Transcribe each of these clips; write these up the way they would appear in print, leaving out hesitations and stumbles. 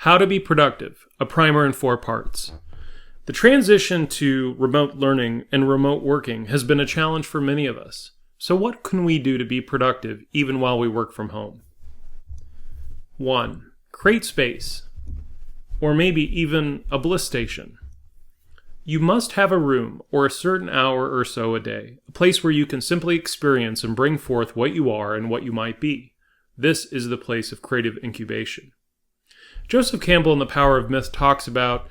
How to be productive, a primer in 4 parts. The transition to remote learning and remote working has been a challenge for many of us. So what can we do to be productive even while we work from home? 1. Create space, or maybe even a bliss station. You must have a room or a certain hour or so a day, a place where you can simply experience and bring forth what you are and what you might be. This is the place of creative incubation. Joseph Campbell in The Power of Myth talks about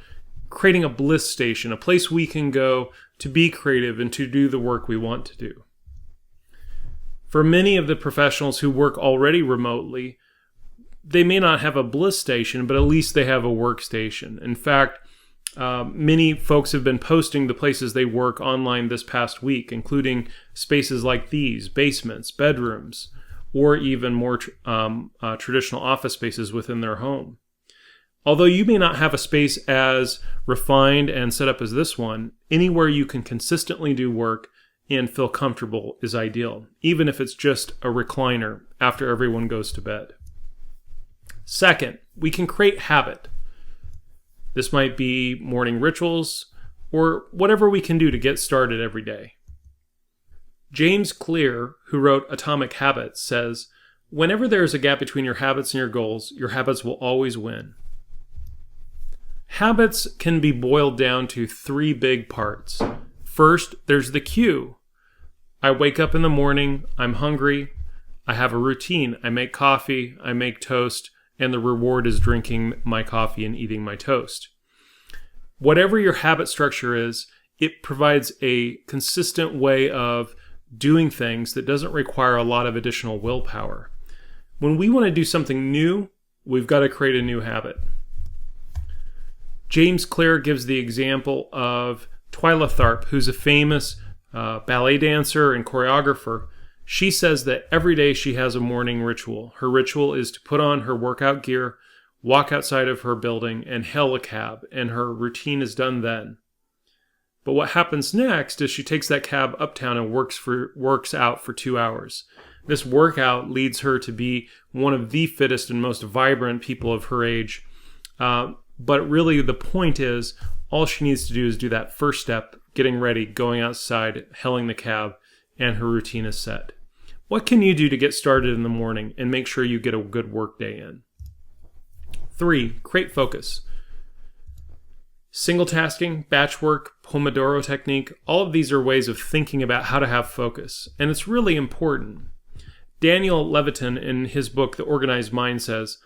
creating a bliss station, a place we can go to be creative and to do the work we want to do. For many of the professionals who work already remotely, they may not have a bliss station, but at least they have a workstation. In fact, many folks have been posting the places they work online this past week, including spaces like these, basements, bedrooms, or even more traditional office spaces within their home. Although you may not have a space as refined and set up as this one, anywhere you can consistently do work and feel comfortable is ideal, even if it's just a recliner after everyone goes to bed. Second, we can create habit. This might be morning rituals or whatever we can do to get started every day. James Clear, who wrote Atomic Habits, says, "Whenever there is a gap between your habits and your habits will always win." Habits can be boiled down to 3 big parts. First, there's the cue. I wake up in the morning, I'm hungry, I have a routine, I make coffee, I make toast, and the reward is drinking my coffee and eating my toast. Whatever your habit structure is, it provides a consistent way of doing things that doesn't require a lot of additional willpower. When we want to do something new, we've got to create a new habit. James Clear gives the example of Twyla Tharp, who's a famous ballet dancer and choreographer. She says that every day she has a morning ritual. Her ritual is to put on her workout gear, walk outside of her building, and hail a cab, and her routine is done then. But what happens next is she takes that cab uptown and works out for 2 hours. This workout leads her to be one of the fittest and most vibrant people of her age. But really the point is, all she needs to do is do that first step, getting ready, going outside, hailing the cab, and her routine is set. What can you do to get started in the morning and make sure you get a good work day in? 3, create focus. Single tasking, batch work, Pomodoro technique, all of these are ways of thinking about how to have focus, and it's really important. Daniel Levitin, in his book, The Organized Mind, says,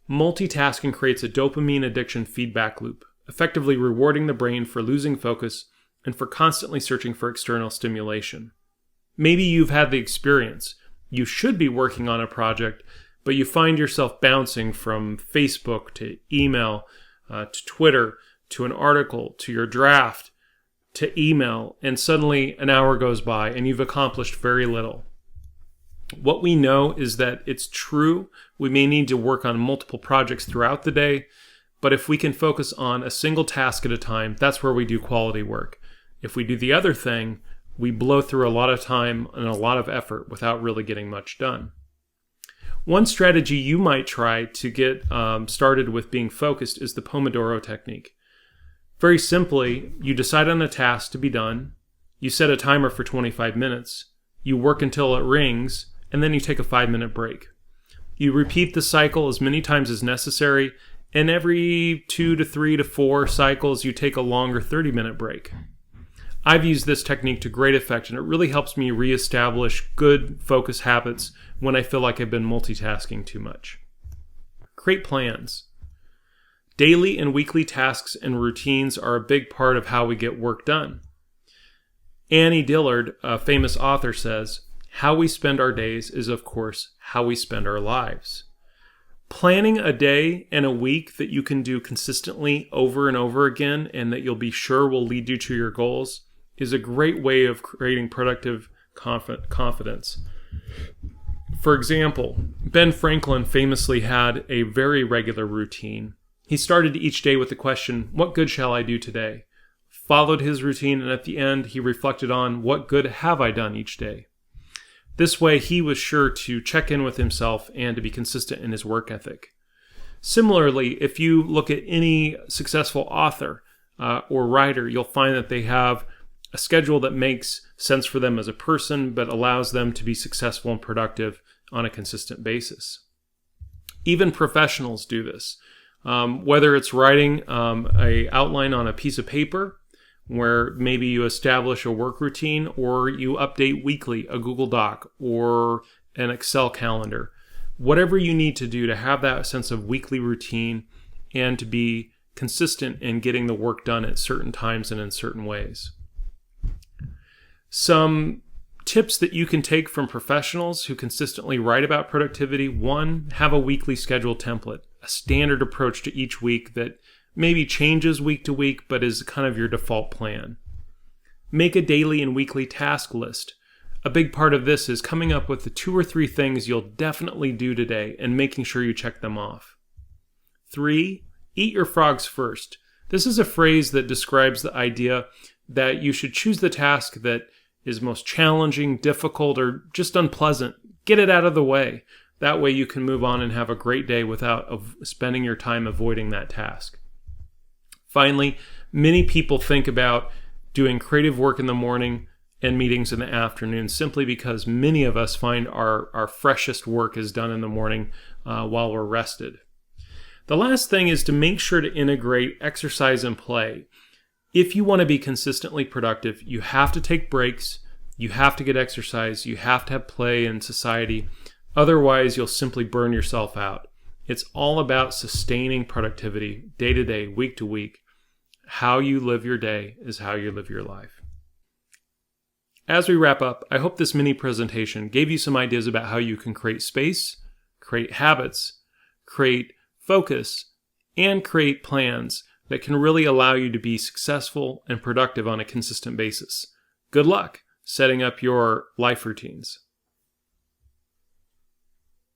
multitasking creates a dopamine addiction feedback loop, effectively rewarding the brain for losing focus and for constantly searching for external stimulation. Maybe you've had the experience. You should be working on a project, but you find yourself bouncing from Facebook to email, to Twitter, to an article, to your draft, to email, and suddenly an hour goes by and you've accomplished very little. What we know is that it's true. We may need to work on multiple projects throughout the day, but if we can focus on a single task at a time, that's where we do quality work. If we do the other thing, we blow through a lot of time and a lot of effort without really getting much done. One strategy you might try to get started with being focused is the Pomodoro technique. Very simply, you decide on a task to be done, you set a timer for 25 minutes, you work until it rings, and then you take a 5-minute break. You repeat the cycle as many times as necessary, and every 2 to 3 to 4 cycles, you take a longer 30-minute break. I've used this technique to great effect, and it really helps me reestablish good focus habits when I feel like I've been multitasking too much. Create plans. Daily and weekly tasks and routines are a big part of how we get work done. Annie Dillard, a famous author, says, "How we spend our days is, of course, how we spend our lives." Planning a day and a week that you can do consistently over and over again and that you'll be sure will lead you to your goals is a great way of creating productive confidence. For example, Ben Franklin famously had a very regular routine. He started each day with the question, "What good shall I do today?" Followed his routine, and at the end, he reflected on, "What good have I done each day?" This way, he was sure to check in with himself and to be consistent in his work ethic. Similarly, if you look at any successful author or writer, you'll find that they have a schedule that makes sense for them as a person, but allows them to be successful and productive on a consistent basis. Even professionals do this. Whether it's writing an outline on a piece of paper, where maybe you establish a work routine, or you update weekly a Google Doc or an Excel calendar. Whatever you need to do to have that sense of weekly routine and to be consistent in getting the work done at certain times and in certain ways. Some tips that you can take from professionals who consistently write about productivity. 1, have a weekly schedule template, a standard approach to each week that maybe changes week to week, but is kind of your default plan. Make a daily and weekly task list. A big part of this is coming up with the 2 or 3 things you'll definitely do today and making sure you check them off. 3, eat your frogs first. This is a phrase that describes the idea that you should choose the task that is most challenging, difficult, or just unpleasant. Get it out of the way. That way you can move on and have a great day without spending your time avoiding that task. Finally, many people think about doing creative work in the morning and meetings in the afternoon simply because many of us find our freshest work is done in the morning while we're rested. The last thing is to make sure to integrate exercise and play. If you want to be consistently productive, you have to take breaks, you have to get exercise, you have to have play in society. Otherwise, you'll simply burn yourself out. It's all about sustaining productivity day to day, week to week. How you live your day is how you live your life. As we wrap up, I hope this mini presentation gave you some ideas about how you can create space, create habits, create focus, and create plans that can really allow you to be successful and productive on a consistent basis. Good luck setting up your life routines.